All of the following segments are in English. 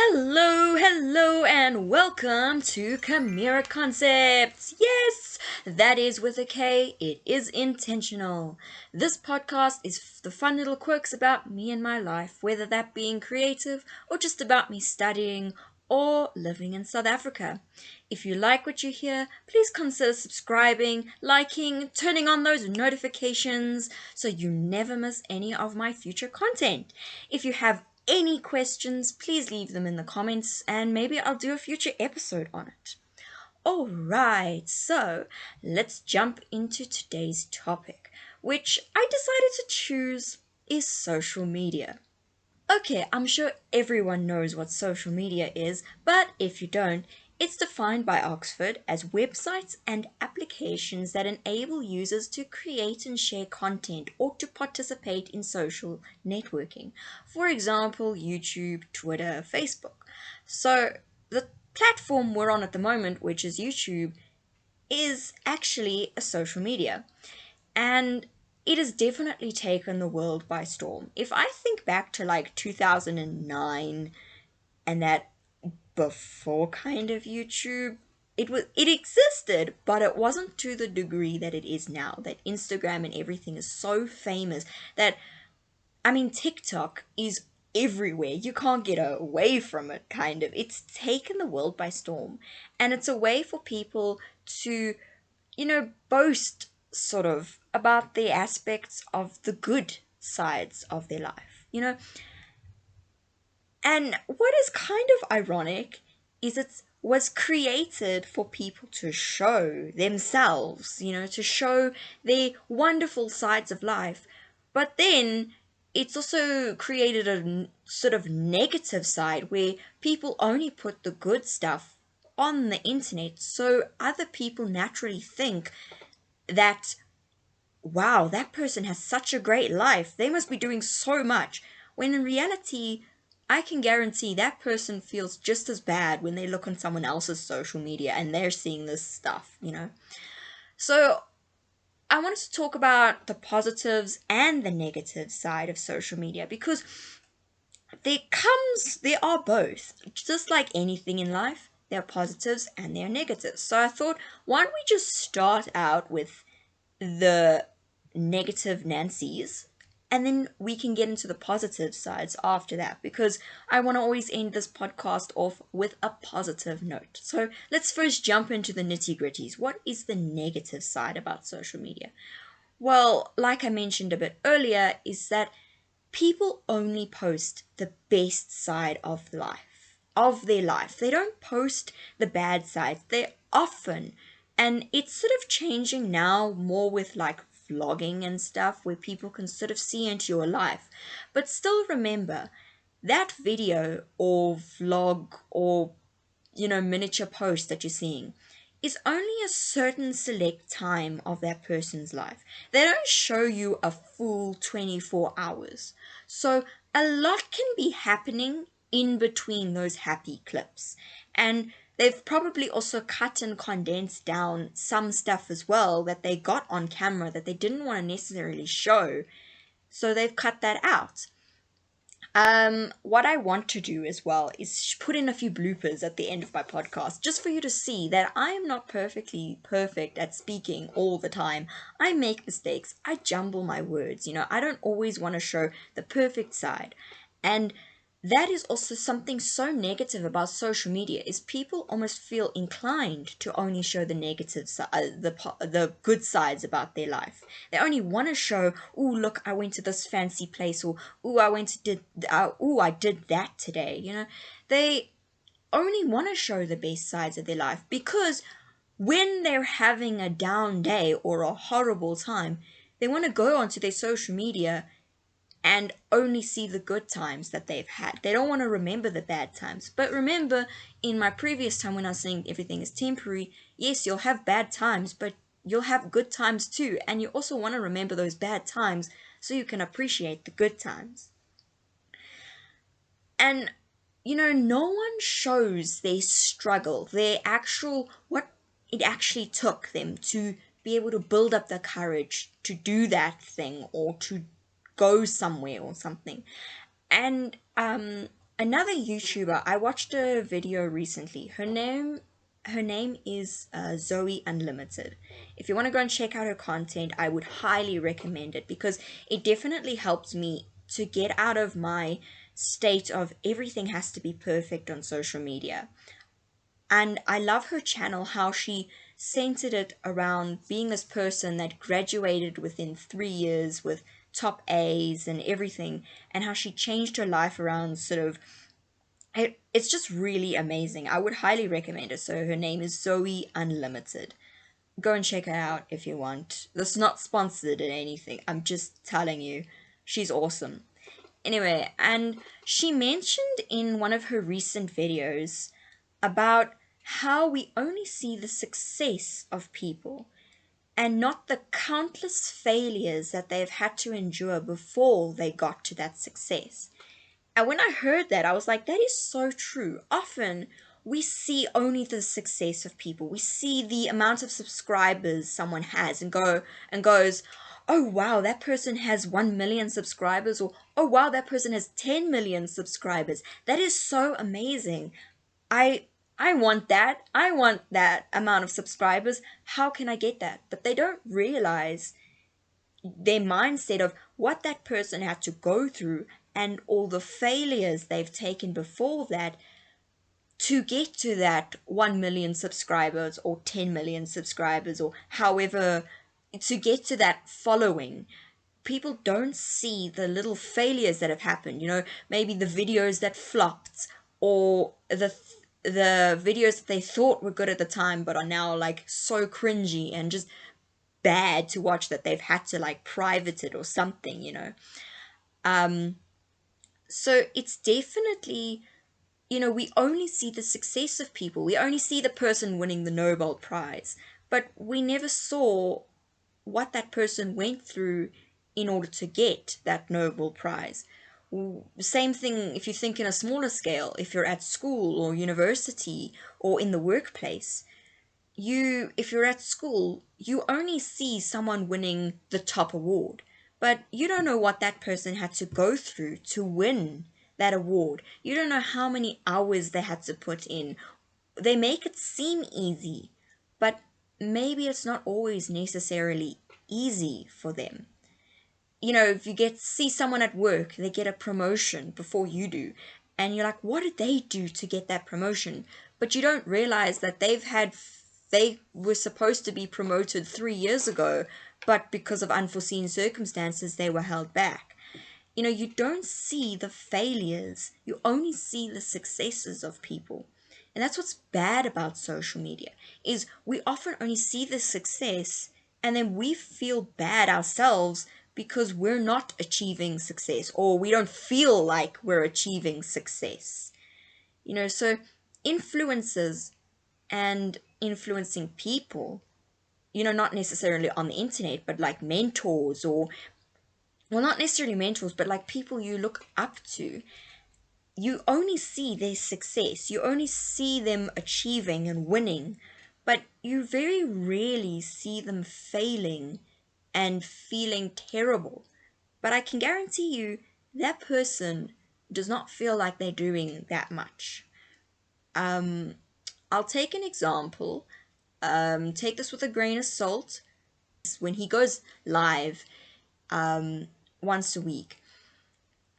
Hello, and welcome to Kameira Koncepts. Yes, that is with a K. It is intentional. This podcast is the fun little quirks about me and my life, whether that being creative or just about me studying or living in South Africa. If you like what you hear, please consider subscribing, liking, turning on those notifications so you never miss any of my future content. If you have any questions, please leave them in the comments and maybe I'll do a future episode on it. Alright, so let's jump into today's topic, which I decided to choose is social media. Okay, I'm sure everyone knows what social media is, but if you don't, it's defined by Oxford as websites and applications that enable users to create and share content or to participate in social networking. For example, YouTube, Twitter, Facebook. So, the platform we're on at the moment, which is YouTube, is actually a social media. And it has definitely taken the world by storm. If I think back to like 2009 and that before kind of YouTube, it existed, but it wasn't to the degree that it is now. That Instagram and everything is so famous that TikTok is everywhere. You can't get away from it, kind of. It's taken the world by storm. And it's a way for people to boast sort of about the aspects of the good sides of their life. And what is kind of ironic is it was created for people to show themselves, to show their wonderful sides of life. But then it's also created a sort of negative side where people only put the good stuff on the internet, so other people naturally think that, wow, that person has such a great life. They must be doing so much. When in reality, I can guarantee that person feels just as bad when they look on someone else's social media and they're seeing this stuff. So I wanted to talk about the positives and the negative side of social media because there are both. Just like anything in life, there are positives and there are negatives. So I thought, why don't we just start out with the negative Nancy's, and then we can get into the positive sides after that because I want to always end this podcast off with a positive note. So let's first jump into the nitty gritties. What is the negative side about social media? Well, like I mentioned a bit earlier, is that people only post the best side of their life. They don't post the bad sides. They often, and it's sort of changing now more with like vlogging and stuff where people can sort of see into your life. But still remember that video or vlog or miniature post that you're seeing is only a certain select time of that person's life. They don't show you a full 24 hours. So a lot can be happening in between those happy clips. And they've probably also cut and condensed down some stuff as well that they got on camera that they didn't want to necessarily show. So they've cut that out. What I want to do as well is put in a few bloopers at the end of my podcast, just for you to see that I am not perfectly perfect at speaking all the time. I make mistakes. I jumble my words. I don't always want to show the perfect side. And that is also something so negative about social media is people almost feel inclined to only show the negative side, the good sides about their life. They only want to show, oh look, I went to this fancy place, or oh I did that today. They only want to show the best sides of their life because when they're having a down day or a horrible time, they want to go onto their social media and only see the good times that they've had. They don't want to remember the bad times. But remember, in my previous time when I was saying everything is temporary, yes, you'll have bad times, but you'll have good times too. And you also want to remember those bad times so you can appreciate the good times. And, no one shows their struggle, what it actually took them to be able to build up the courage to do that thing or to go somewhere or something. And Another YouTuber, I watched a video recently. Her name is Zoe Unlimited. If you want to go and check out her content, I would highly recommend it because it definitely helps me to get out of my state of everything has to be perfect on social media. And I love her channel, how she centered it around being this person that graduated within 3 years with top A's and everything, and how she changed her life around sort of it's just really amazing. I would highly recommend it. So her name is Zoe Unlimited. Go and check her out if you want. This is not sponsored or anything. I'm just telling you, she's awesome. Anyway, and she mentioned in one of her recent videos about how we only see the success of people and not the countless failures that they've had to endure before they got to that success. And when I heard that, I was like, that is so true. Often we see only the success of people. We see the amount of subscribers someone has and goes, "Oh wow, that person has 1 million subscribers," or "Oh wow, that person has 10 million subscribers." That is so amazing. I I want that. I want that amount of subscribers. How can I get that? But they don't realize their mindset of what that person had to go through and all the failures they've taken before that to get to that 1 million subscribers or 10 million subscribers or however to get to that following. People don't see the little failures that have happened, maybe the videos that flopped or the videos that they thought were good at the time but are now like so cringy and just bad to watch that they've had to like private it or something. Um, so it's definitely, we only see the success of people. We only see the person winning the Nobel Prize, but we never saw what that person went through in order to get that Nobel Prize. Same thing if you think in a smaller scale, if you're at school or university or in the workplace. If you're at school, you only see someone winning the top award, but you don't know what that person had to go through to win that award. You don't know how many hours they had to put in. They make it seem easy, but maybe it's not always necessarily easy for them. If you see someone at work, they get a promotion before you do, and you're like, what did they do to get that promotion? But you don't realize that they were supposed to be promoted 3 years ago, but because of unforeseen circumstances, they were held back. You don't see the failures, you only see the successes of people. And that's what's bad about social media, is we often only see the success and then we feel bad ourselves because we're not achieving success or we don't feel like we're achieving success. So influencers and influencing people, not necessarily on the internet, but like mentors or, well, not necessarily mentors, but like people you look up to, you only see their success, you only see them achieving and winning, but you very rarely see them failing and feeling terrible. But I can guarantee you that person does not feel like they're doing that much. I'll take an example. Take this with a grain of salt. When he goes live once a week,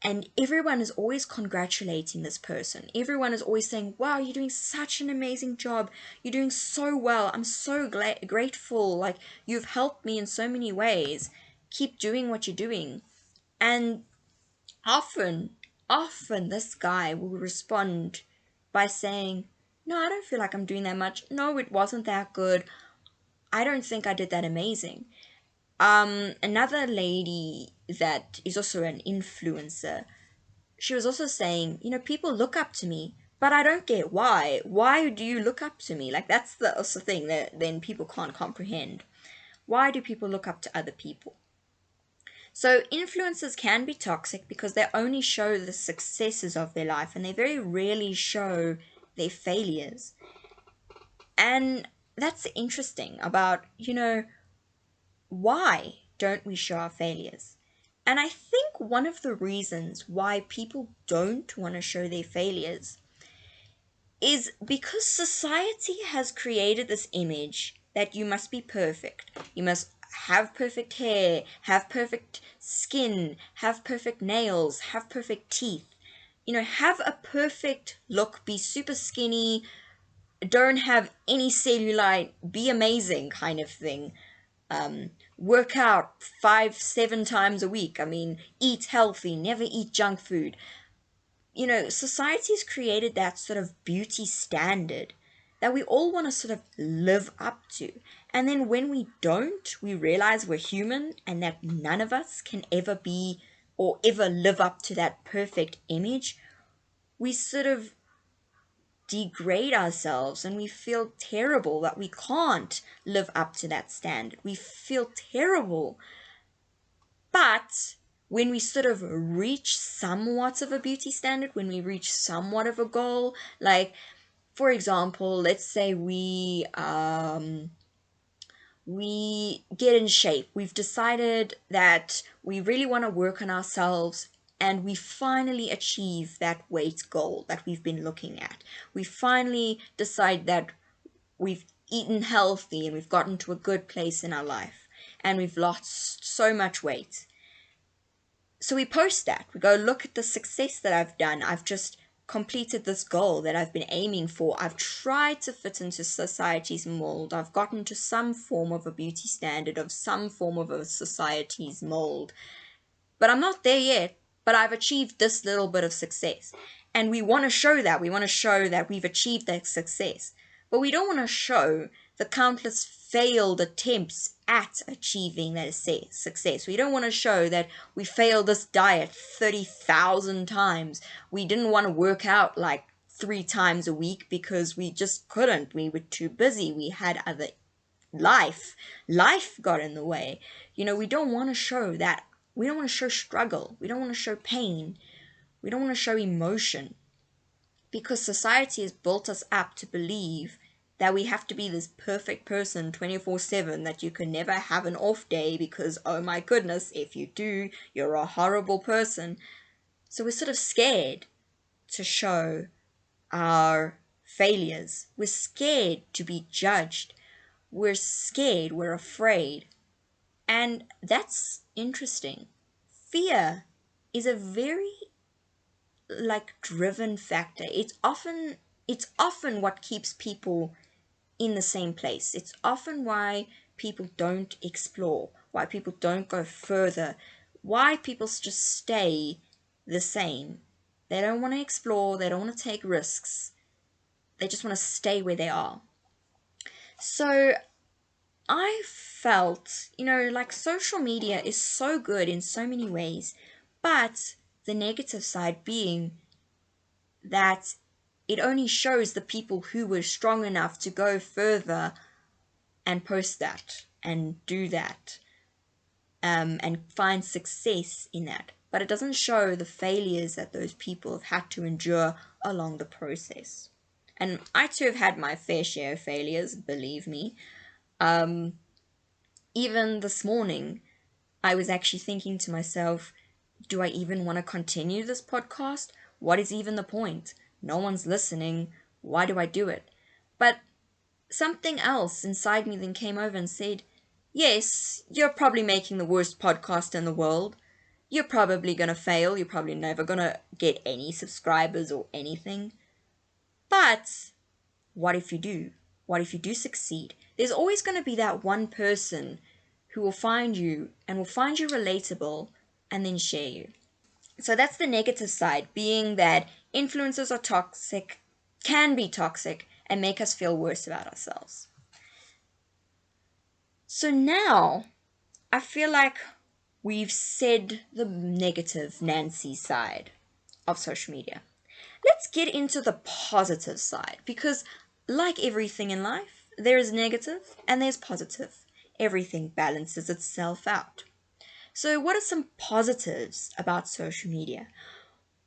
and everyone is always congratulating this person. Everyone is always saying, wow, you're doing such an amazing job. You're doing so well. I'm so grateful. Like, you've helped me in so many ways. Keep doing what you're doing. And often, often this guy will respond by saying, no, I don't feel like I'm doing that much. No, it wasn't that good. I don't think I did that amazing. Another lady that is also an influencer, she was also saying, people look up to me, but I don't get why. Why do you look up to me? Like, that's the also thing that then people can't comprehend. Why do people look up to other people? So influencers can be toxic because they only show the successes of their life and they very rarely show their failures. And that's interesting about, why don't we show our failures? And I think one of the reasons why people don't want to show their failures is because society has created this image that you must be perfect. You must have perfect hair, have perfect skin, have perfect nails, have perfect teeth. Have a perfect look, be super skinny, don't have any cellulite, be amazing kind of thing. Work out 5, 7 times a week. I mean, eat healthy, never eat junk food. Society's created that sort of beauty standard that we all want to sort of live up to. And then when we don't, we realize we're human and that none of us can ever be or ever live up to that perfect image. We sort of degrade ourselves and we feel terrible that we can't live up to that standard. We feel terrible. But when we sort of reach somewhat of a beauty standard, when we reach somewhat of a goal, like, for example, let's say we get in shape. We've decided that we really want to work on ourselves and we finally achieve that weight goal that we've been looking at. We finally decide that we've eaten healthy and we've gotten to a good place in our life and we've lost so much weight. So we post that. We go, look at the success that I've done. I've just completed this goal that I've been aiming for. I've tried to fit into society's mold. I've gotten to some form of a beauty standard, of some form of a society's mold. But I'm not there yet, but I've achieved this little bit of success. And we want to show that. We want to show that we've achieved that success. But we don't want to show the countless failed attempts at achieving that success. We don't want to show that we failed this diet 30,000 times. We didn't want to work out like 3 times a week because we just couldn't. We were too busy. We had other life. Life got in the way. We don't want to show that. We don't want to show struggle. We don't want to show pain. We don't want to show emotion. Because society has built us up to believe that we have to be this perfect person 24/7, that you can never have an off day because, oh my goodness, if you do, you're a horrible person. So we're sort of scared to show our failures. We're scared to be judged. We're scared, we're afraid. And that's interesting. Fear is a very driven factor. It's often what keeps people in the same place. It's often why people don't explore, why people don't go further, why people just stay the same. They don't want to explore, they don't want to take risks. They just want to stay where they are. So I felt, social media is so good in so many ways, but the negative side being that it only shows the people who were strong enough to go further and post that and do that and find success in that. But it doesn't show the failures that those people have had to endure along the process. And I too have had my fair share of failures, believe me. Even this morning, I was actually thinking to myself, do I even want to continue this podcast? What is even the point? No one's listening. Why do I do it? But something else inside me then came over and said, yes, you're probably making the worst podcast in the world. You're probably going to fail. You're probably never going to get any subscribers or anything. But what if you do? What if you do succeed? There's always going to be that one person who will find you and will find you relatable and then share you. So that's the negative side, being that influencers are toxic, can be toxic, and make us feel worse about ourselves. So now, I feel like we've said the negative Nancy side of social media. Let's get into the positive side, because like everything in life, there is negative and there's positive. Everything balances itself out. So what are some positives about social media?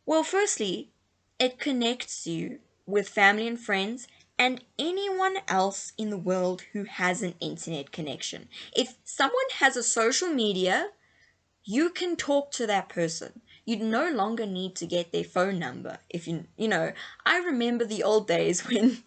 Well, firstly, it connects you with family and friends and anyone else in the world who has an internet connection. If someone has a social media, you can talk to that person. You no longer need to get their phone number. If I remember the old days when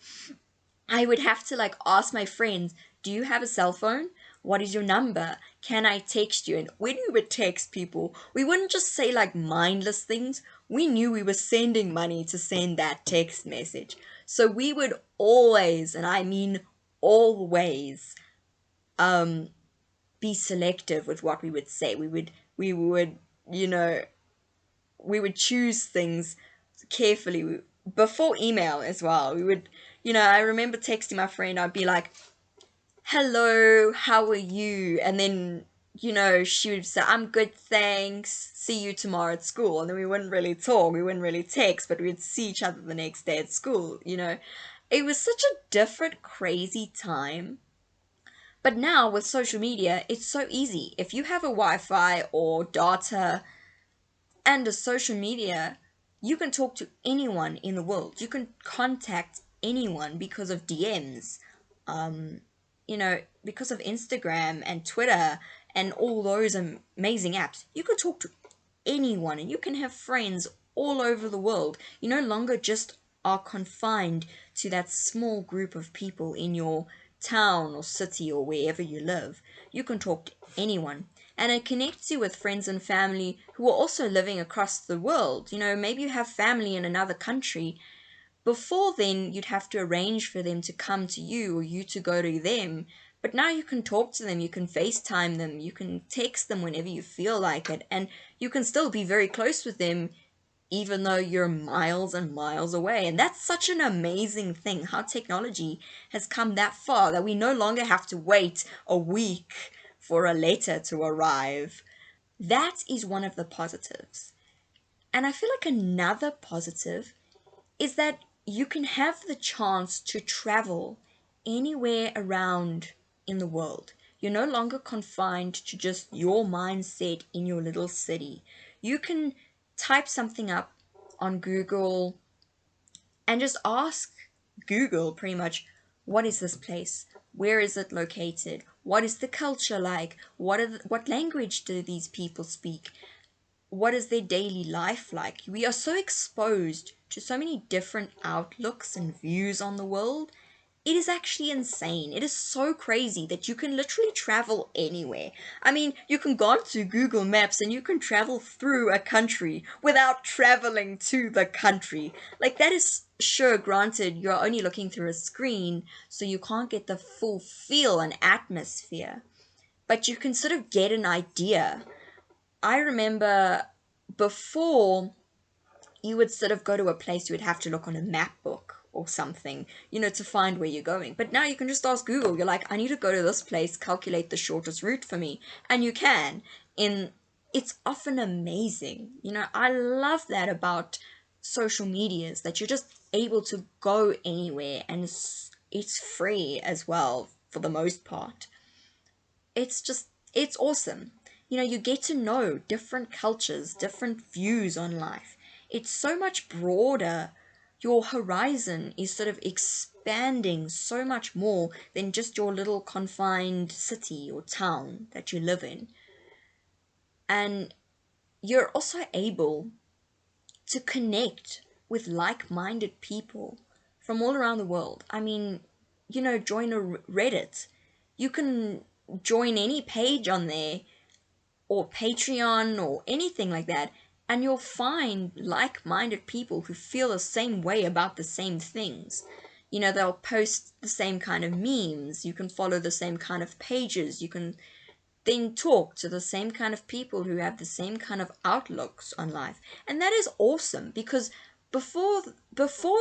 I would have to like ask my friends, do you have a cell phone? What is your number? Can I text you? And when we would text people, we wouldn't just say like mindless things. We knew we were sending money to send that text message. So we would always, and I mean always, um, be selective with what we would say. We would, you know, we would choose things carefully before email as well. We would, I remember texting my friend, I'd be like, hello, how are you? And then, she would say, I'm good, thanks. See you tomorrow at school. And then we wouldn't really talk, we wouldn't really text, but we'd see each other the next day at school. It was such a different, crazy time. But now with social media, it's so easy. If you have a Wi Fi or data, and a social media, you can talk to anyone in the world. You can contact anyone because of DMs, because of Instagram and Twitter and all those amazing apps. You can talk to anyone and you can have friends all over the world. You no longer just are confined to that small group of people in your town or city or wherever you live. You can talk to anyone. And it connects you with friends and family who are also living across the world. Maybe you have family in another country. Before then, you'd have to arrange for them to come to you or you to go to them. But now you can talk to them, you can FaceTime them, you can text them whenever you feel like it, and you can still be very close with them even though you're miles and miles away. And that's such an amazing thing, how technology has come that far that we no longer have to wait a week for a letter to arrive. That is one of the positives. And I feel like another positive is that you can have the chance to travel anywhere around in the world. You're no longer confined to just your mindset in your little city. You can type something up on Google and just ask Google pretty much, what is this place? Where is it located? What is the culture like? What language do these people speak? What is their daily life like? We are so exposed to so many different outlooks and views on the world. It is actually insane. It is so crazy that you can literally travel anywhere. I mean, you can go onto Google Maps and you can travel through a country without traveling to the country. Like, that is sure, granted, you're only looking through a screen, so you can't get the full feel and atmosphere. But you can sort of get an idea. I remember before, you would sort of go to a place, you would have to look on a map book or something, to find where you're going. But now you can just ask Google. You're like, I need to go to this place, calculate the shortest route for me. And you can. And it's often amazing. I love that about social medias, that you're just able to go anywhere and it's free as well for the most part. It's awesome. You get to know different cultures, different views on life. It's so much broader. Your horizon is sort of expanding so much more than just your little confined city or town that you live in. And you're also able to connect with like-minded people from all around the world. I mean, join a Reddit. You can join any page on there or Patreon or anything like that, and you'll find like-minded people who feel the same way about the same things. They'll post the same kind of memes, you can follow the same kind of pages, you can then talk to the same kind of people who have the same kind of outlooks on life. And that is awesome, because before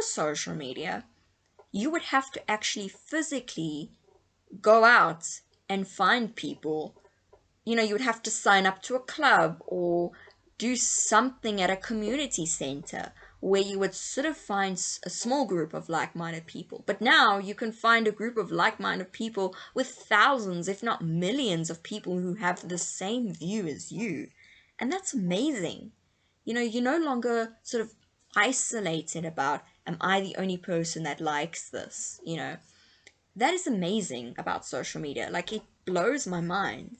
social media, you would have to actually physically go out and find people. You would have to sign up to a club or do something at a community center where you would sort of find a small group of like-minded people. But now you can find a group of like-minded people with thousands, if not millions, of people who have the same view as you. And that's amazing. You're no longer sort of isolated about, am I the only person that likes this? That is amazing about social media. Like, it blows my mind.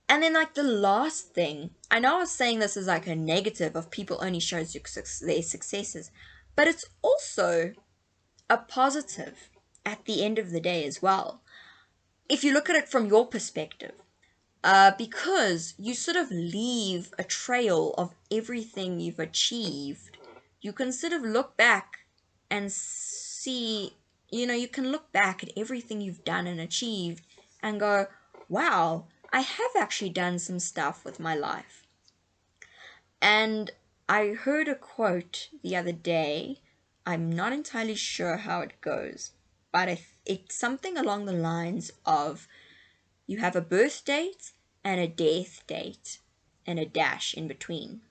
And then, like, the last thing, I know I was saying this is like a negative of people only shows you their successes, but it's also a positive at the end of the day as well. If you look at it from your perspective, because you sort of leave a trail of everything you've achieved, you can sort of look back and see, you can look back at everything you've done and achieved and go, wow, I have actually done some stuff with my life. And I heard a quote the other day. I'm not entirely sure how it goes, but it's something along the lines of you have a birth date and a death date and a dash in between.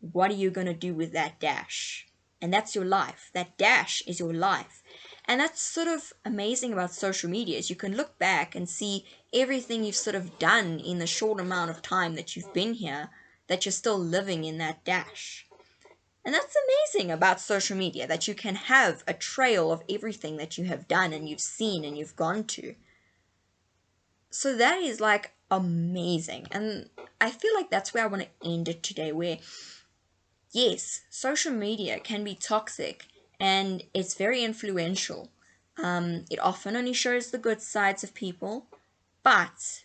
What are you going to do with that dash? And that's your life. That dash is your life. And that's sort of amazing about social media is you can look back and see everything you've sort of done in the short amount of time that you've been here, that you're still living in that dash. And that's amazing about social media, that you can have a trail of everything that you have done and you've seen and you've gone to. So that is like amazing. And I feel like that's where I want to end it today, where yes, social media can be toxic and it's very influential. It often only shows the good sides of people, but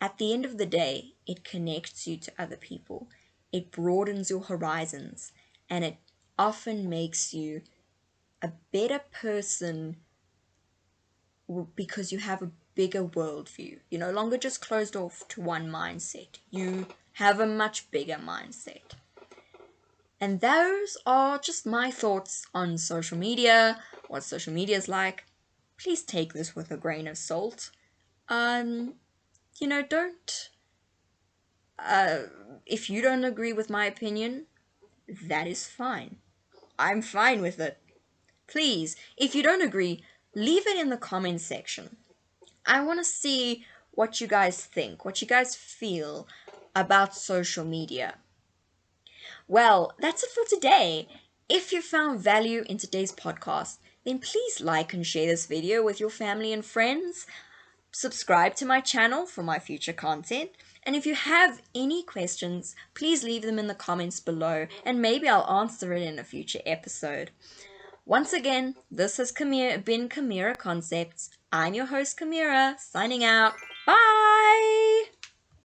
at the end of the day, it connects you to other people. It broadens your horizons and it often makes you a better person because you have a bigger worldview. You're no longer just closed off to one mindset. You have a much bigger mindset. And those are just my thoughts on social media, what social media is like. Please take this with a grain of salt. Don't. If you don't agree with my opinion, that is fine. I'm fine with it. Please, if you don't agree, leave it in the comments section. I want to see what you guys think, what you guys feel about social media. Well, that's it for today. If you found value in today's podcast, then please like and share this video with your family and friends. Subscribe to my channel for my future content. And if you have any questions, please leave them in the comments below and maybe I'll answer it in a future episode. Once again, this has been Kameira Koncepts. I'm your host, Kameira, signing out. Bye!